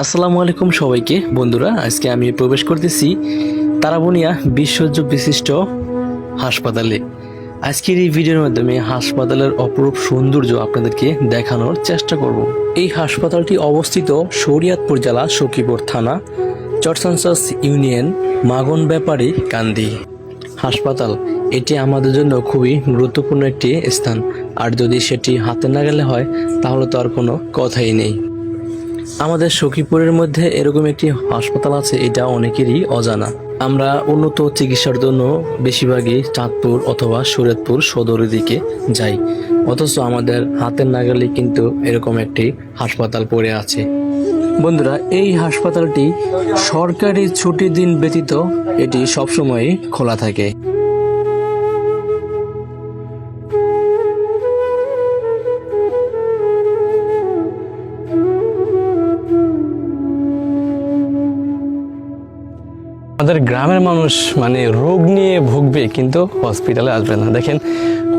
আসসালামু আলাইকুম সবাইকে বন্ধুরা, আজকে আমি প্রবেশ করতেছি তারাবনিয়া বিশ্বজ্য বিশিষ্ট হাসপাতালে। আজকের এই ভিডিওর মাধ্যমে হাসপাতালের অপরূপ সৌন্দর্য আপনাদেরকে দেখানোর চেষ্টা করব। এই হাসপাতালটি অবস্থিত শরিয়াতপুর জেলা সখীপুর থানা, চরসানসাস ইউনিয়ন, মাগন ব্যাপারী কান্দি হাসপাতাল। এটি আমাদের জন্য খুবই গুরুত্বপূর্ণ একটি স্থান, আর যদি সেটি হাতে নাগালে হয় তাহলে তো আর কোনো কথাই নেই। আমাদের সখীপুরের মধ্যে এরকম একটি হাসপাতাল আছে, এটা অনেকেরই অজানা। আমরা উন্নত চিকিৎসার জন্য বেশিরভাগই চাঁদপুর অথবা শরীয়তপুর সদরের দিকে যাই, অথচ আমাদের হাতের নাগালে কিন্তু এরকম একটি হাসপাতাল পড়ে আছে। বন্ধুরা, এই হাসপাতালটি সরকারি ছুটির দিন ব্যতীত এটি সবসময় খোলা থাকে। আমাদের গ্রামের মানুষ রোগ নিয়ে ভুগবে কিন্তু হসপিটালে আসবে না। দেখেন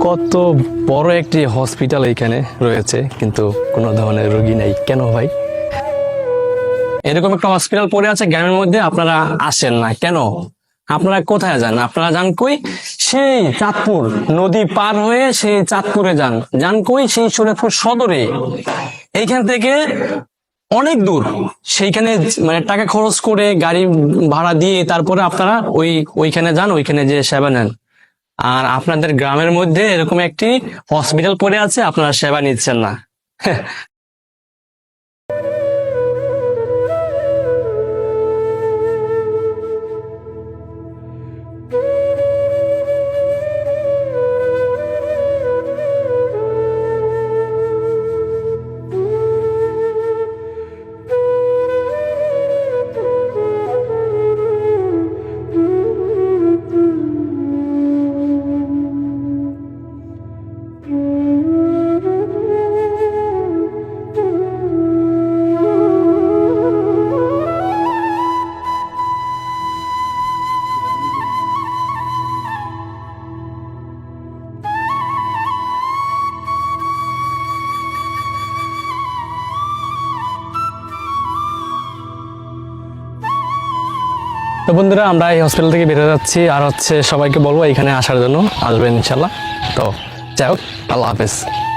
কত বড় একটি হসপিটাল এখানে রয়েছে, কিন্তু কোনো ধরনের রোগী নেই। কেন ভাই? এরকম একটা হসপিটাল পড়ে আছে গ্রামের মধ্যে, আপনারা আসেন না কেন? আপনারা কোথায় যান? আপনারা যান কই? সেই চাঁদপুর নদী পার হয়ে সেই চাঁদপুরে যান কই? সেই শরীয়তপুর সদরে। এইখান থেকে অনেক দূর, সেইখানে টাকা খরচ করে গাড়ি ভাড়া দিয়ে তারপরে আপনারা ওইখানে যান, ওইখানে যে সেবা নেন। আর আপনাদের গ্রামের মধ্যে এরকম একটি হসপিটাল পড়ে আছে, আপনারা সেবা নিচ্ছেন না। তো বন্ধুরা, আমরা এই হসপিটাল থেকে বেরোতে যাচ্ছি, আর সবাইকে বলবো এখানে আসার জন্য, আসবেন ইনশাল্লাহ। তো যাই হোক, আল্লাহ হাফেজ।